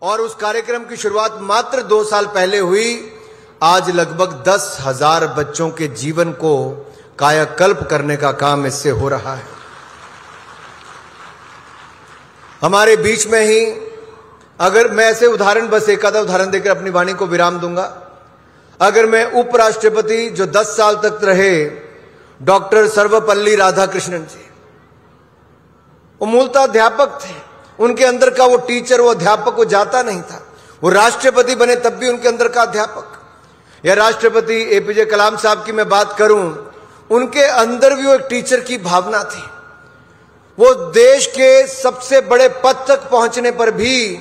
और उस कार्यक्रम की शुरुआत मात्र 2 साल पहले हुई। आज लगभग 10,000 बच्चों के जीवन को कायाकल्प करने का काम इससे हो रहा है। हमारे बीच में ही अगर मैं ऐसे उदाहरण, बस एक आधा उदाहरण देकर अपनी वाणी को विराम दूंगा। अगर मैं उपराष्ट्रपति जो 10 साल तक रहे डॉक्टर सर्वपल्ली राधाकृष्णन जी, वो मूलतः अध्यापक थे। उनके अंदर का वो टीचर, वो अध्यापक वो जाता नहीं था। वो राष्ट्रपति बने तब भी उनके अंदर का अध्यापक। या राष्ट्रपति एपीजे कलाम साहब की मैं बात करूं, उनके अंदर भी वो एक टीचर की भावना थी। वो देश के सबसे बड़े पद तक पहुंचने पर भी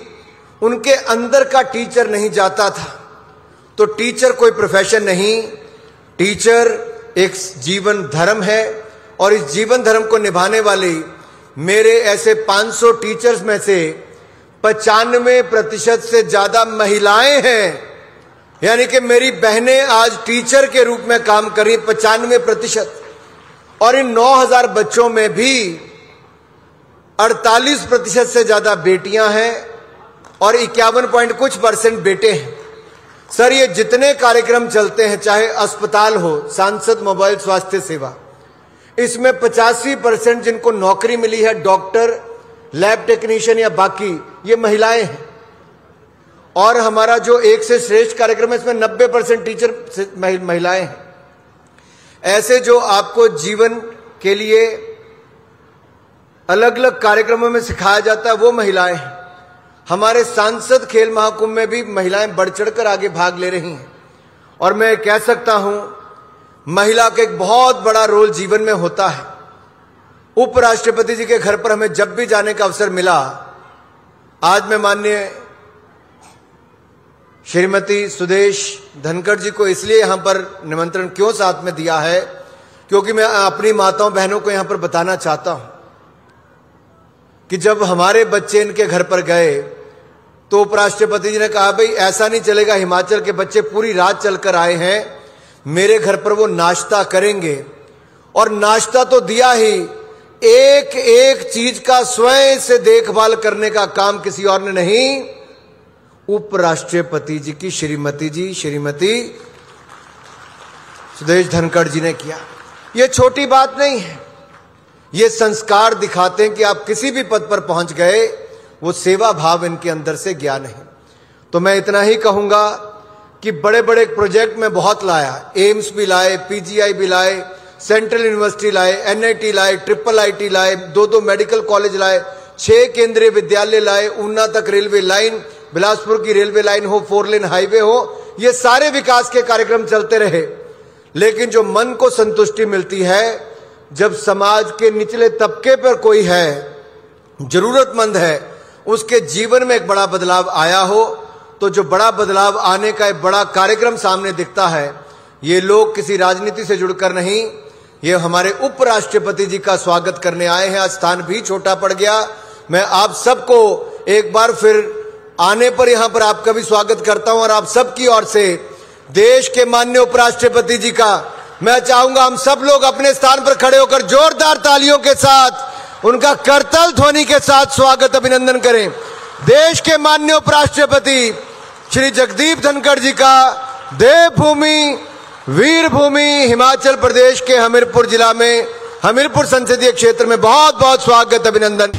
उनके अंदर का टीचर नहीं जाता था। तो टीचर कोई प्रोफेशन नहीं, टीचर एक जीवन धर्म है। और इस जीवन धर्म को निभाने वाले मेरे ऐसे 500 टीचर्स में से 95% से ज्यादा महिलाएं हैं। यानी कि मेरी बहनें आज टीचर के रूप में काम कर रही 95%। और इन 9,000 बच्चों में भी 48% से ज्यादा बेटियां हैं और 51 पॉइंट कुछ % बेटे हैं। सर, ये जितने कार्यक्रम चलते हैं, चाहे अस्पताल हो, सांसद मोबाइल स्वास्थ्य सेवा, इसमें 85% जिनको नौकरी मिली है, डॉक्टर, लैब टेक्नीशियन या बाकी, ये महिलाएं हैं। और हमारा जो एक से श्रेष्ठ कार्यक्रम है, इसमें 90% टीचर महिलाएं हैं। ऐसे जो आपको जीवन के लिए अलग अलग कार्यक्रमों में सिखाया जाता है, वो महिलाएं हैं। हमारे सांसद खेल महाकुंभ में भी महिलाएं बढ़ चढ़कर आगे भाग ले रही हैं। और मैं कह सकता हूं, महिला का एक बहुत बड़ा रोल जीवन में होता है। उपराष्ट्रपति जी के घर पर हमें जब भी जाने का अवसर मिला, आज मैं माननीय श्रीमती सुदेश धनखड़ जी को इसलिए यहां पर निमंत्रण क्यों साथ में दिया है, क्योंकि मैं अपनी माताओं बहनों को यहां पर बताना चाहता हूं कि जब हमारे बच्चे इनके घर पर गए तो उपराष्ट्रपति जी ने कहा, भाई ऐसा नहीं चलेगा, हिमाचल के बच्चे पूरी रात चलकर आए हैं, मेरे घर पर वो नाश्ता करेंगे। और नाश्ता तो दिया ही, एक एक चीज का स्वयं से देखभाल करने का काम किसी और ने नहीं, उपराष्ट्रपति जी की श्रीमती सुदेश धनखड़ जी ने किया। ये छोटी बात नहीं है। ये संस्कार दिखाते हैं कि आप किसी भी पद पर पहुंच गए, वो सेवा भाव इनके अंदर से गया नहीं। तो मैं इतना ही कहूंगा कि बड़े बड़े प्रोजेक्ट में बहुत लाया, एम्स भी लाए, पीजीआई भी लाए, सेंट्रल यूनिवर्सिटी लाए, एनआईटी लाए, IIIT लाए, 2 मेडिकल कॉलेज लाए, 6 केंद्रीय विद्यालय लाए, ऊना तक रेलवे लाइन, बिलासपुर की रेलवे लाइन हो, 4 लेन हाईवे हो, ये सारे विकास के कार्यक्रम चलते रहे। लेकिन जो मन को संतुष्टि मिलती है, जब समाज के निचले तबके पर कोई है, जरूरतमंद है, उसके जीवन में एक बड़ा बदलाव आया हो, तो जो बड़ा बदलाव आने का एक बड़ा कार्यक्रम सामने दिखता है, ये लोग किसी राजनीति से जुड़कर नहीं, ये हमारे उपराष्ट्रपति जी का स्वागत करने आए हैं। आज स्थान भी छोटा पड़ गया। मैं आप सबको एक बार फिर आने पर यहां पर आपका भी स्वागत करता हूं। और आप सबकी ओर से देश के माननीय उपराष्ट्रपति जी का मैं चाहूंगा हम सब लोग अपने स्थान पर खड़े होकर जोरदार तालियों के साथ, उनका करतल ध्वनि के साथ स्वागत अभिनंदन करें। देश के माननीय उपराष्ट्रपति श्री जगदीप धनखड़ जी का देवभूमि, वीरभूमि हिमाचल प्रदेश के हमीरपुर जिला में, हमीरपुर संसदीय क्षेत्र में बहुत बहुत स्वागत अभिनंदन।